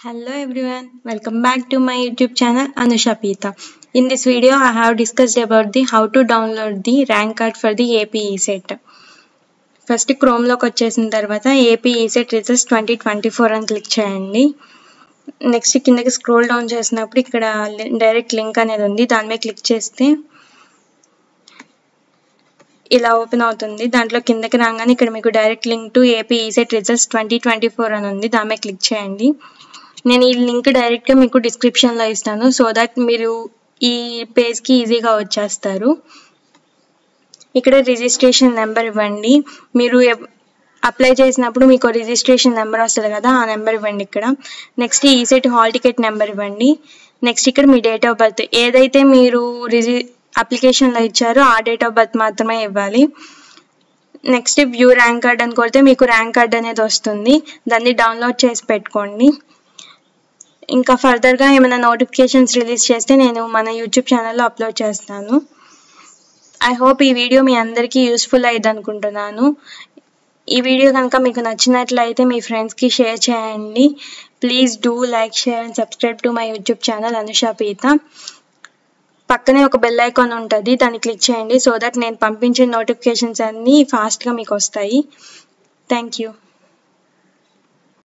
Hello everyone, welcome back to my YouTube channel Anusha Pita. In this video, I have discussed about the how to download the rank card for the AP ECET. First Chrome లోకి వచ్చేసిన తర్వాత AP ECET Results 2024 అని click చేయండి. Next కిందకి scroll down చేసినప్పుడు ఇక్కడ direct link అనేది ఉంది. దాని మీద క్లిక్ చేస్తే ఇలా ఓపెన్ అవుతుంది. దాంట్లో కిందకి రాగానే ఇక్కడ మీకు direct link to AP ECET Results 2024 అని ఉంది. దాని మీద క్లిక్ చేయండి. నేను ఈ లింక్ డైరెక్ట్గా మీకు డిస్క్రిప్షన్లో ఇస్తాను, సో దట్ మీరు ఈ పేజ్కి ఈజీగా వచ్చేస్తారు. ఇక్కడ రిజిస్ట్రేషన్ నెంబర్ ఇవ్వండి. మీరు అప్లై చేసినప్పుడు మీకు రిజిస్ట్రేషన్ నెంబర్ వస్తుంది కదా, ఆ నెంబర్ ఇవ్వండి. ఇక్కడ next ECET hall ticket number ఇవ్వండి. నెక్స్ట్ ఇక్కడ మీ డేట్ ఆఫ్ బర్త్ ఏదైతే మీరు అప్లికేషన్లో ఇచ్చారో ఆ డేట్ ఆఫ్ బర్త్ మాత్రమే ఇవ్వాలి. నెక్స్ట్ వ్యూ ర్యాంక్ కార్డ్ అని కొడితే మీకు ర్యాంక్ కార్డ్ అనేది వస్తుంది. దాన్ని డౌన్లోడ్ చేసి పెట్టుకోండి. ఇంకా ఫర్దర్గా ఏమైనా నోటిఫికేషన్స్ రిలీజ్ చేస్తే నేను మన యూట్యూబ్ ఛానల్లో అప్లోడ్ చేస్తాను. ఐ హోప్ ఈ వీడియో మీ అందరికీ యూస్ఫుల్ అయ్యింది అనుకుంటున్నాను. ఈ వీడియో కనుక మీకు నచ్చినట్లయితే మీ ఫ్రెండ్స్కి షేర్ చేయండి. Please do like, share and subscribe to my YouTube channel Anusha పీత. పక్కనే ఒక బెల్ ఐకాన్ ఉంటుంది, దాన్ని క్లిక్ చేయండి సో దట్ నేను పంపించిన నోటిఫికేషన్స్ అన్నీ ఫాస్ట్గా మీకు వస్తాయి. Thank you.